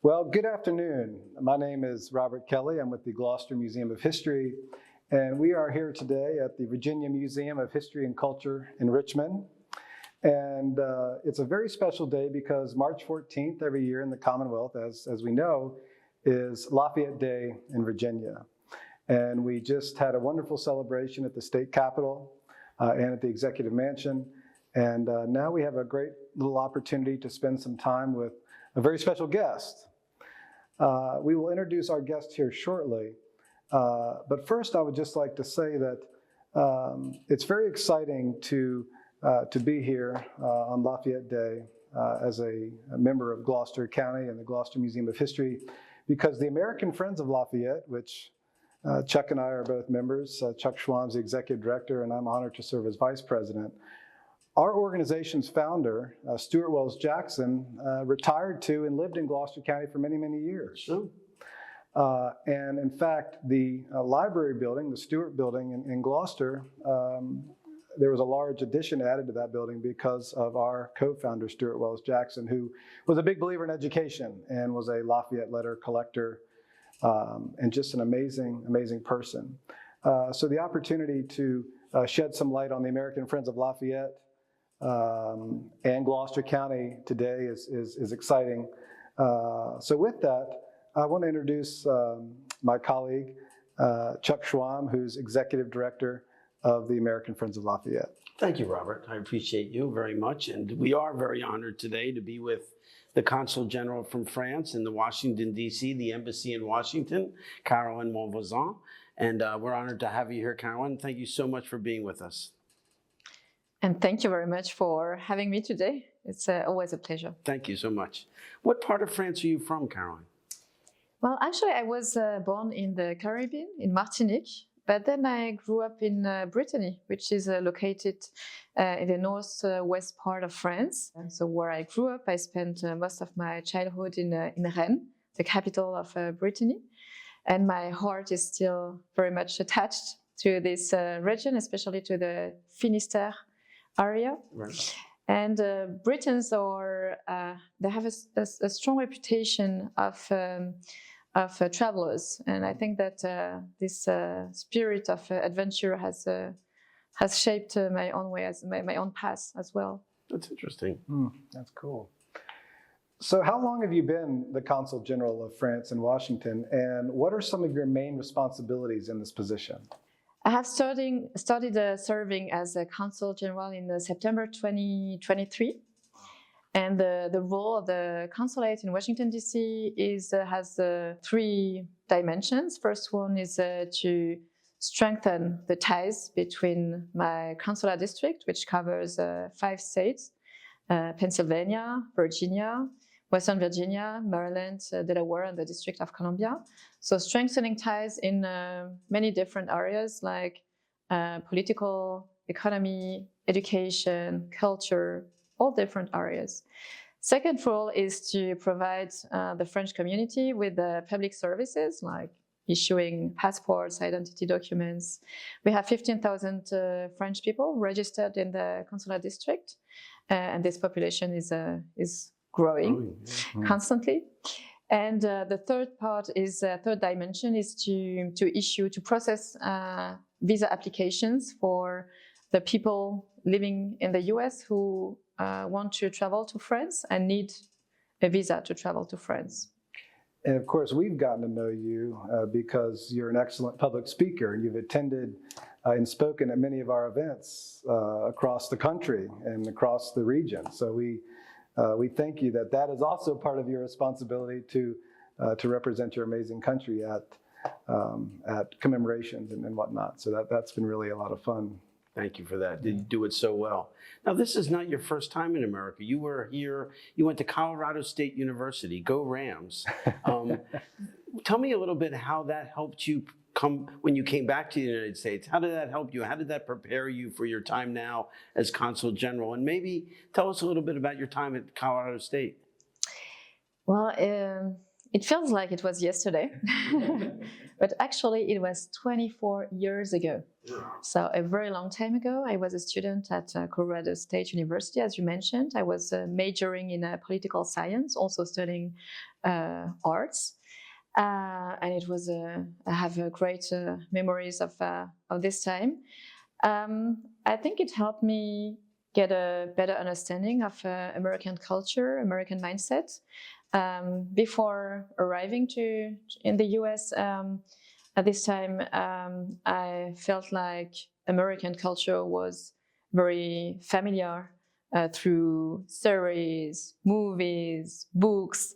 Well, good afternoon. My name is Robert Kelly. I'm with the Gloucester Museum of History, and we are here today at the Virginia Museum of History and Culture in Richmond. And it's a very special day because March 14th every year in the Commonwealth, as we know, is Lafayette Day in Virginia. And we just had a wonderful celebration at the state capitol and at the Executive Mansion. And now we have a great little opportunity to spend some time with a very special guest. We will introduce our guest here shortly, but first I would just like to say that it's very exciting to be here on Lafayette Day as a member of Gloucester County and the Gloucester Museum of History, because the American Friends of Lafayette, which Chuck and I are both members, Chuck Schwam's the executive director, and I'm honored to serve as vice president. Our organization's founder, Stuart Wells Jackson, retired to and lived in Gloucester County for many, many years. Sure. And in fact, the library building, the Stuart building in Gloucester, there was a large addition added to that building because of our co-founder, Stuart Wells Jackson, who was a big believer in education and was a Lafayette letter collector and just an amazing, amazing person. So the opportunity to shed some light on the American Friends of Lafayette and Gloucester County today is exciting. So with that, I want to introduce my colleague, Chuck Schwam, who's Executive Director of the American Friends of Lafayette. Thank you, Robert. I appreciate you very much. And we are very honored today to be with the Consul General from France in the Washington, D.C., the embassy in Washington, Caroline Monvoisin. And we're honored to have you here, Caroline. Thank you so much for being with us. And thank you very much for having me today. It's always a pleasure. Thank you so much. What part of France are you from, Caroline? Well, actually, I was born in the Caribbean, in Martinique, but then I grew up in Brittany, which is located in the northwest part of France. And so where I grew up, I spent most of my childhood in Rennes, the capital of Brittany. And my heart is still very much attached to this region, especially to the Finistère area. Right. And Britons are, they have a strong reputation of travelers. And I think that this spirit of adventure has shaped my own way, my own path as well. That's interesting. That's cool. So how long have you been the Consul General of France in Washington, and what are some of your main responsibilities in this position? I have started serving as a Consul General in September 2023. And the role of the consulate in Washington, D.C. has three dimensions. First one is to strengthen the ties between my consular district, which covers 5 states, Pennsylvania, Virginia, Western Virginia, Maryland, Delaware, and the District of Columbia. So strengthening ties in many different areas like political, economy, education, culture, all different areas. Second role is to provide the French community with public services like issuing passports, identity documents. We have 15,000 French people registered in the consular district, and this population is growing constantly. And the third dimension is to process visa applications for the people living in the US who want to travel to France and need a visa to travel to France. And of course, we've gotten to know you because you're an excellent public speaker, and you've attended and spoken at many of our events across the country and across the region. So we thank you that is also part of your responsibility to represent your amazing country at commemorations and whatnot. So that's been really a lot of fun. Thank you for that. You do it so well. Now, this is not your first time in America. You were here, you went to Colorado State University. Go Rams. Tell me a little bit how that helped you when you came back to the United States. How did that help you? How did that prepare you for your time now as Consul General? And maybe tell us a little bit about your time at Colorado State. Well, It feels like it was yesterday, but actually it was 24 years ago. So a very long time ago, I was a student at Colorado State University, as you mentioned. I was majoring in political science, also studying arts. And it was, I have great memories of this time. I think it helped me get a better understanding of American culture, American mindset. Before arriving in the US, at this time, I felt like American culture was very familiar through series, movies, books.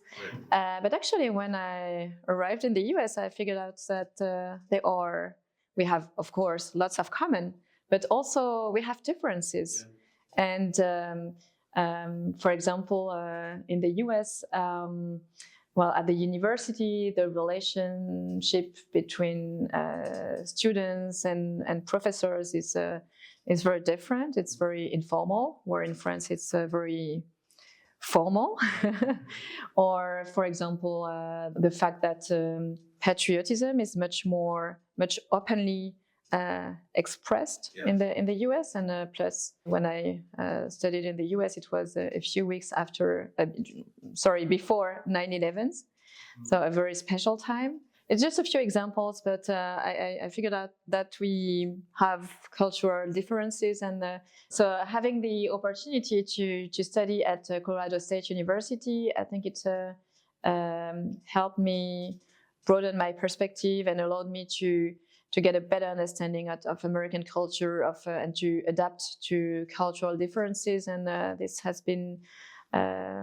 But actually, when I arrived in the US, I figured out that we have, of course, lots of common, but also we have differences. Yeah. And for example, in the US, well, at the university, the relationship between students and professors is very different. It's very informal, where in France it's very formal. Or, for example, the fact that patriotism is much openly expressed in the US, and plus when I studied in the US, it was a few weeks before 9/11, so a very special time. It's just a few examples, but I figured out that we have cultural differences, and so having the opportunity to study at Colorado State University, I think it helped me broaden my perspective and allowed me to get a better understanding of American culture, and to adapt to cultural differences. And this has been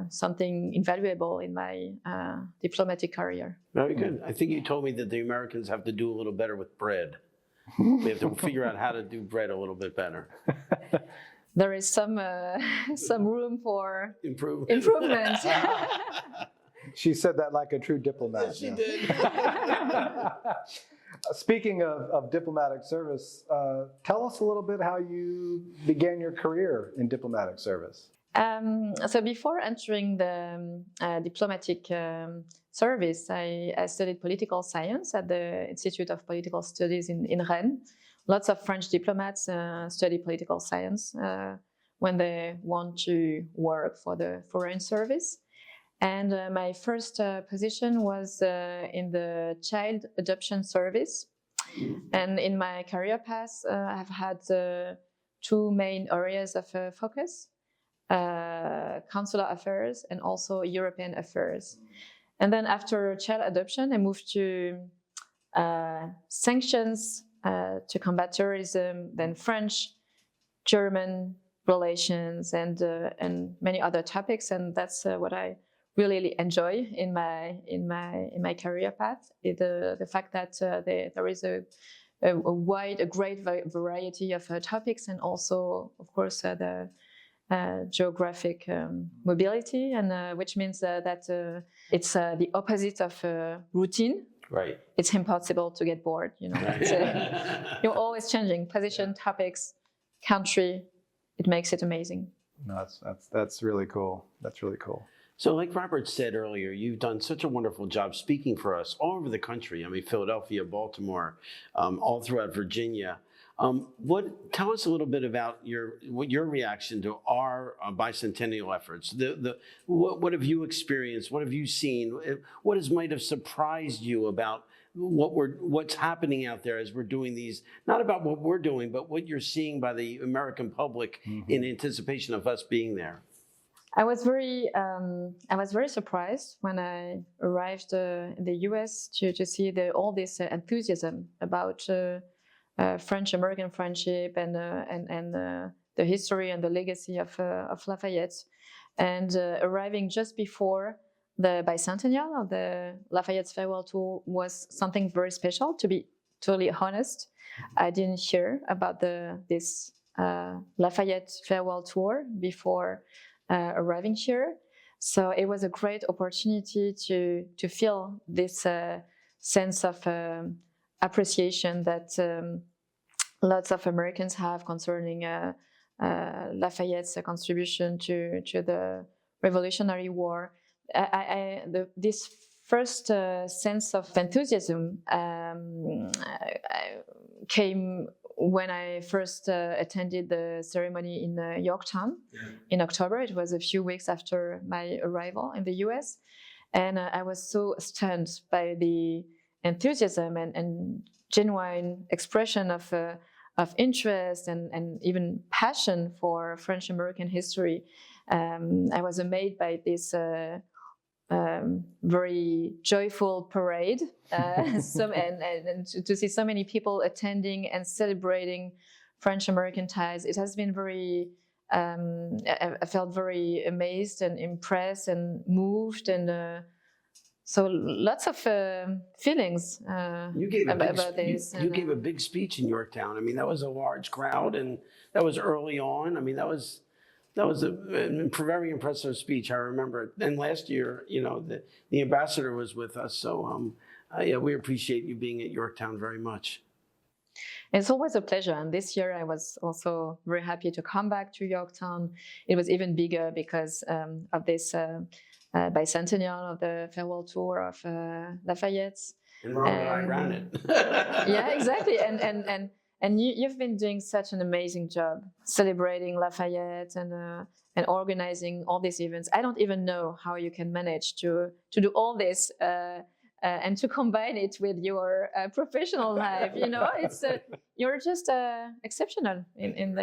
something invaluable in my diplomatic career. Very good. I think you told me that the Americans have to do a little better with bread. We have to figure out how to do bread a little bit better. There is some room for improvement. She said that like a true diplomat. Yes, she did. Speaking of diplomatic service, tell us a little bit how you began your career in diplomatic service. So before entering the diplomatic service, I studied political science at the Institute of Political Studies in Rennes. Lots of French diplomats study political science when they want to work for the Foreign Service. And my first position was in the child adoption service. And in my career path, I've had two main areas of focus: consular affairs and also European affairs. And then after child adoption, I moved to sanctions to combat terrorism, then French, German relations, and many other topics. And that's what I really enjoy in my career path. The fact that there is a great variety of topics, and also, of course, the geographic mobility, and which means that it's the opposite of routine. Right. It's impossible to get bored. You're always changing position, topics, country. It makes it amazing. No, that's really cool. That's really cool. So like Robert said earlier, you've done such a wonderful job speaking for us all over the country. I mean, Philadelphia, Baltimore, all throughout Virginia. Tell us a little bit about your reaction to our bicentennial efforts. What have you experienced? What have you seen? What might have surprised you about what's happening out there as we're doing these? Not about what we're doing, but what you're seeing by the American public in anticipation of us being there. I was very surprised when I arrived in the U.S. to see all this enthusiasm about French-American friendship and the history and the legacy of Lafayette. And arriving just before the Bicentennial of the Lafayette's farewell tour was something very special. To be totally honest, I didn't hear about this Lafayette farewell tour before arriving here. So it was a great opportunity to feel this sense of appreciation that lots of Americans have concerning Lafayette's contribution to the Revolutionary War. This first sense of enthusiasm came when I first attended the ceremony in Yorktown in October. It was a few weeks after my arrival in the US. And I was so stunned by the enthusiasm and genuine expression of interest and even passion for French American history. I was amazed by this very joyful parade, and to see so many people attending and celebrating French American ties. It has been very. I felt very amazed and impressed and moved, and so lots of feelings about this. You gave a big speech in Yorktown. I mean, that was a large crowd, and that was early on. I mean, that was a very impressive speech. I remember it. And last year, the ambassador was with us, so yeah, we appreciate you being at Yorktown very much. It's always a pleasure, and this year I was also very happy to come back to Yorktown. It was even bigger because of this Bicentennial of the farewell tour of Lafayette. And Robert and I ran it. Yeah, exactly. And you've been doing such an amazing job celebrating Lafayette and organizing all these events. I don't even know how you can manage to do all this and to combine it with your professional life. It's you're just exceptional in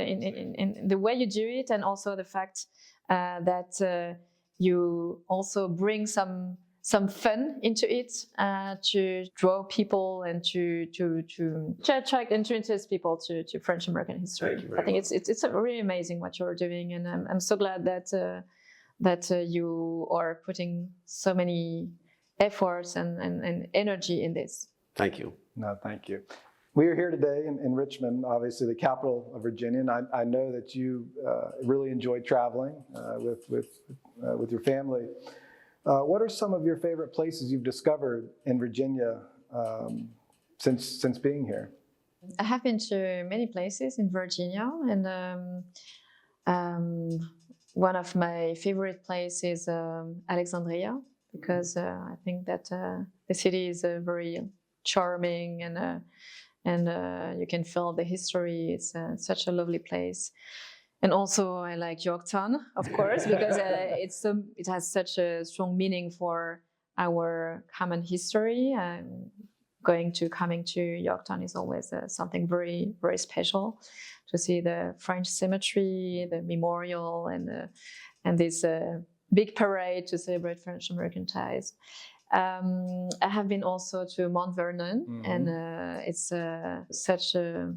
the way you do it, and also the fact that you also bring some fun into it to draw people and to attract and to interest people to French American history. I think it's really amazing what you're doing, and I'm so glad that you are putting so many efforts and energy in this. Thank you. No, thank you. We are here today in Richmond, obviously the capital of Virginia, and I know that you really enjoy traveling with your family. What are some of your favorite places you've discovered in Virginia since being here? I have been to many places in Virginia, and one of my favorite places is Alexandria, because I think that the city is very charming, and you can feel the history. It's such a lovely place. And also I like Yorktown, of course, because it has such a strong meaning for our common history. Coming to Yorktown is always something very, very special, to see the French cemetery, the memorial, and this big parade to celebrate French American ties. I have been also to Mount Vernon, and it's such a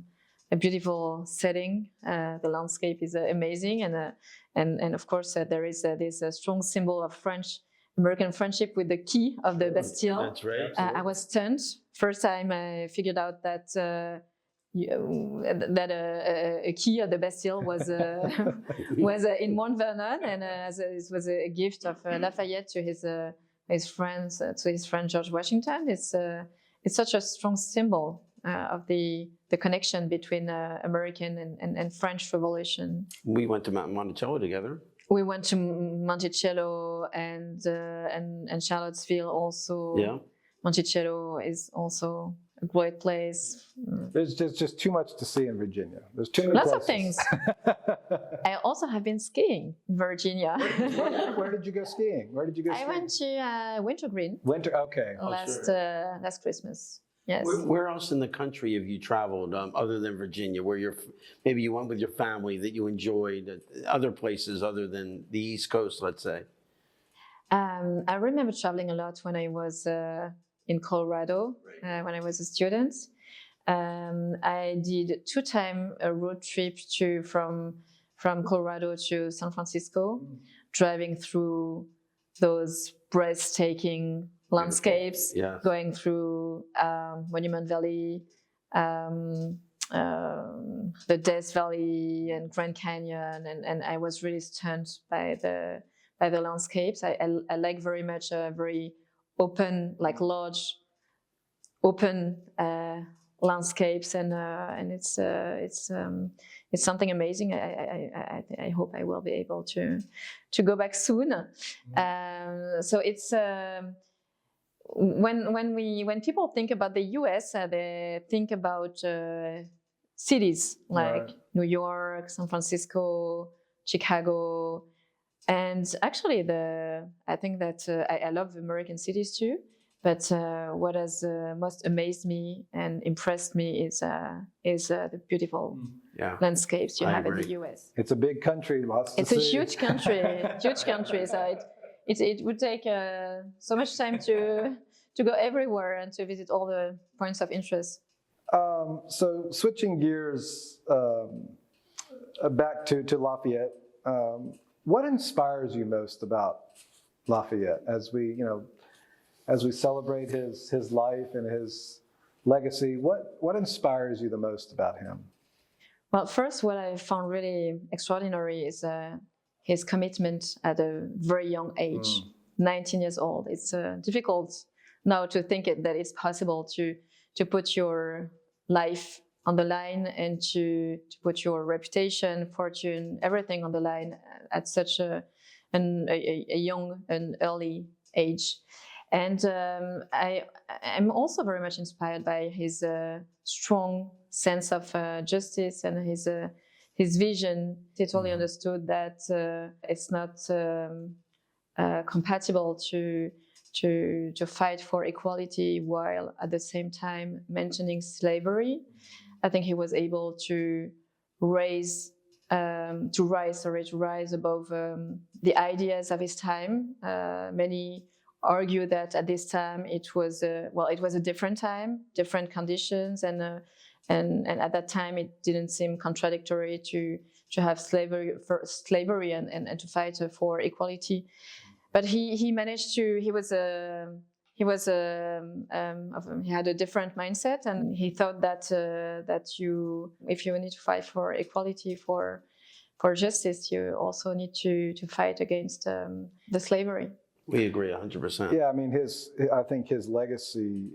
beautiful setting. The landscape is amazing, and of course there is this strong symbol of French American friendship with the key of the Bastille. That's right. I was stunned. First time I figured out that a key of the Bastille was in Mount Vernon, and it was a gift of Lafayette to his friend George Washington. It's such a strong symbol of the connection between American and French Revolution. We went to Monticello together. We went to Monticello and Charlottesville also. Yeah. Monticello is also a great place. There's just too much to see in Virginia. There's too many Lots places. of things. I also have been skiing in Virginia. Where did you go skiing? Where did you go skiing? I went to Wintergreen. Okay. Last Christmas. Yes. Where else in the country have you traveled other than Virginia, where maybe you went with your family that you enjoyed, other places other than the East Coast, let's say? I remember traveling a lot when I was in Colorado, when I was a student. I did 2 times a road trip from Colorado to San Francisco, driving through those breathtaking landscapes, Yes. going through Monument Valley, the Death Valley and Grand Canyon, and I was really stunned by the landscapes. I like very much a very open, like large, open landscapes, and it's something amazing. I hope I will be able to go back soon. So it's when people think about the U.S., they think about cities like Right. New York, San Francisco, Chicago, and actually I think that I love American cities too. But what has most amazed me and impressed me is the beautiful Yeah. landscapes you I have in agree. the U.S. It's a big country, lots to It's a see. huge country, huge country. So it would take so much time to go everywhere and to visit all the points of interest. So switching gears back to Lafayette, what inspires you most about Lafayette as we celebrate his life and his legacy? What inspires you the most about him? Well, first, what I found really extraordinary is his commitment at a very young age, 19 years old. It's difficult now to think that it's possible to put your life on the line and to put your reputation, fortune, everything on the line at such a young and early age. And I'm also very much inspired by his strong sense of justice and his vision. He totally understood that it's not compatible to fight for equality while at the same time mentioning slavery. I think he was able to rise above the ideas of his time. Many argue that at this time it was a different time, different conditions, and at that time it didn't seem contradictory to have slavery and to fight for equality. But he managed to. He had a different mindset, and he thought that if you need to fight for equality, for justice, you also need to fight against the slavery. We agree 100%. Yeah, I mean, I think his legacy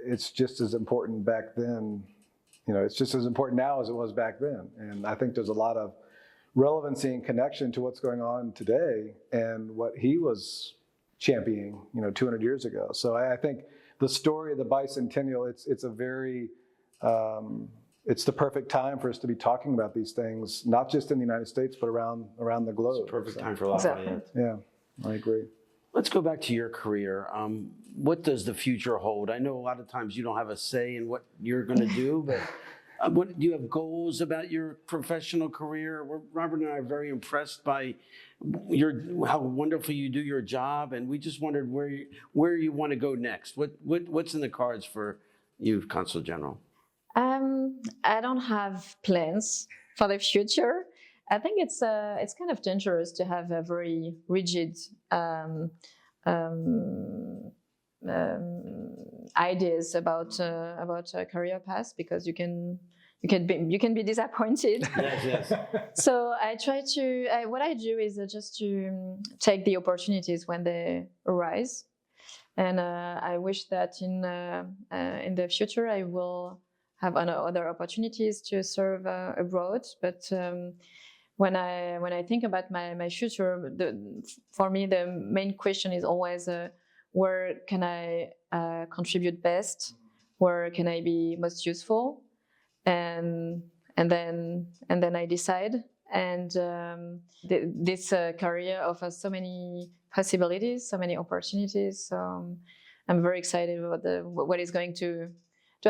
it's just as important back then. It's just as important now as it was back then. And I think there's a lot of relevancy and connection to what's going on today and what he was championing, 200 years ago. So I think the story of the Bicentennial, it's the perfect time for us to be talking about these things, not just in the United States, but around the globe. It's a perfect time for Lafayette. Yeah, I agree. Let's go back to your career. What does the future hold? I know a lot of times you don't have a say in what you're going to do, but do you have goals about your professional career? Robert and I are very impressed by how wonderful you do your job, and we just wondered where you want to go next. What's in the cards for you, Consul General? I don't have plans for the future. I think it's kind of dangerous to have a very rigid ideas about a career path, because you can be disappointed. Yes. So I try to. What I do is just to take the opportunities when they arise, and I wish that in the future I will have other opportunities to serve abroad. But when I think about my future, for me the main question is always where can I contribute best, where can I be most useful, and then I decide. And this career offers so many possibilities, so many opportunities. So I'm very excited about what is going to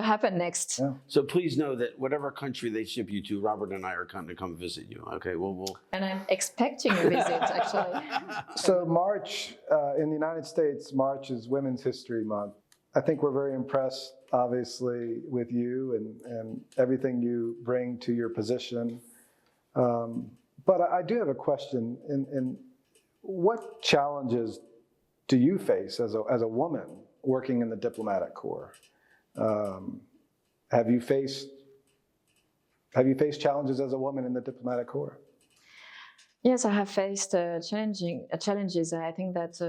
happen next. Yeah. So please know that whatever country they ship you to, Robert and I are going to come visit you. Okay, we'll. And I'm expecting a visit, actually. So March, in the United States, March is Women's History Month. I think we're very impressed, obviously, with you and everything you bring to your position. But I do have a question. In what challenges do you face as a woman working in the diplomatic corps? Have you faced challenges as a woman in the diplomatic corps? Yes, I have faced challenges. I think that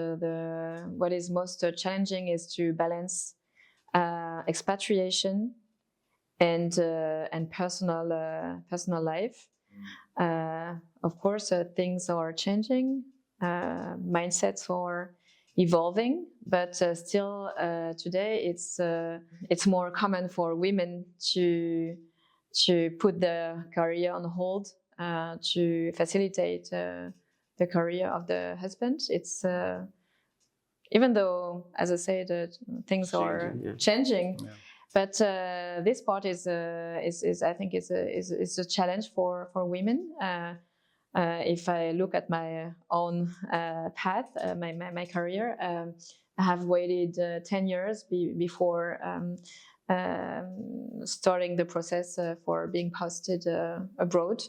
what is most challenging is to balance expatriation and personal life. Of course, things are changing. Mindsets are evolving, but still today it's more common for women to put their career on hold to facilitate the career of the husband. It's even though, as I said, things are changing. Yeah. But this part is I think is a challenge for women. If I look at my own path, my career, I have waited 10 years before starting the process for being posted abroad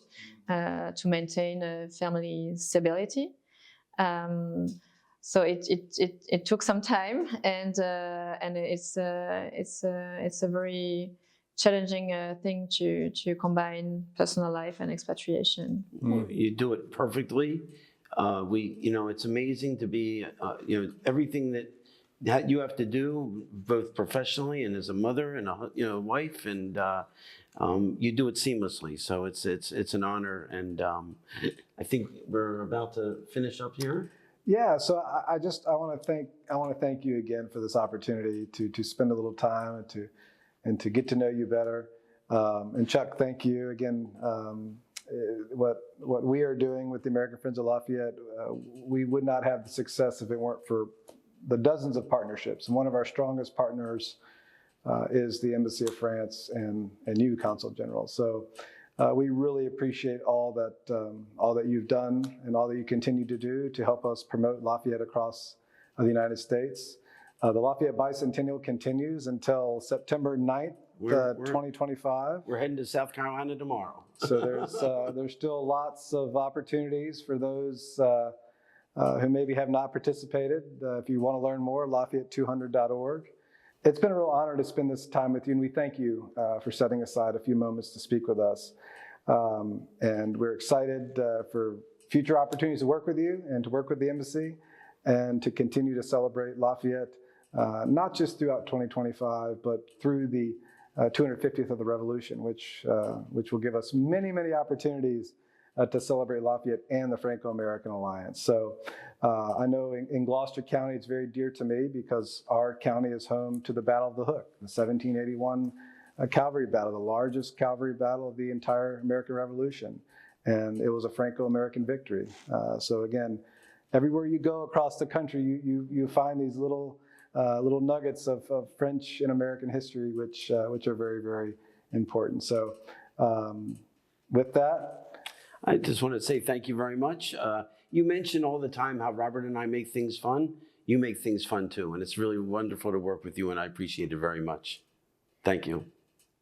to maintain family stability. So it took some time, and it's a very challenging thing to combine personal life and expatriation. Well, you do it perfectly. It's amazing to be, everything that you have to do, both professionally and as a mother and a wife, and you do it seamlessly. So it's an honor, and I think we're about to finish up here. Yeah, so I want to thank you again for this opportunity to spend a little time and to get to know you better. And Chuck, thank you again. What we are doing with the American Friends of Lafayette, we would not have the success if it weren't for the dozens of partnerships. And one of our strongest partners is the Embassy of France and you, Consul General. So we really appreciate all that you've done and all that you continue to do to help us promote Lafayette across the United States. The Lafayette Bicentennial continues until September 9th, 2025. We're heading to South Carolina tomorrow. So there's still lots of opportunities for those who maybe have not participated. If you want to learn more, Lafayette200.org. It's been a real honor to spend this time with you, and we thank you for setting aside a few moments to speak with us. And we're excited for future opportunities to work with you and to work with the embassy and to continue to celebrate Lafayette, not just throughout 2025, but through the 250th of the Revolution, which will give us many, many opportunities to celebrate Lafayette and the Franco-American Alliance. So I know in Gloucester County, it's very dear to me because our county is home to the Battle of the Hook, the 1781 cavalry battle, the largest cavalry battle of the entire American Revolution. And it was a Franco-American victory. So again, everywhere you go across the country, you find these little nuggets of French and American history, which are very, very important. So with that, I just want to say thank you very much. You mention all the time how Robert and I make things fun. You make things fun too, and it's really wonderful to work with you, and I appreciate it very much. Thank you.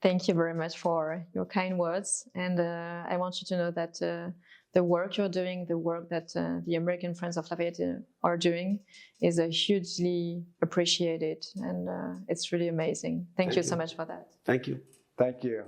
Thank you very much for your kind words, and I want you to know that the work you're doing, the work that the American Friends of Lafayette are doing is hugely appreciated, and it's really amazing. Thank you so much for that. Thank you. thank you.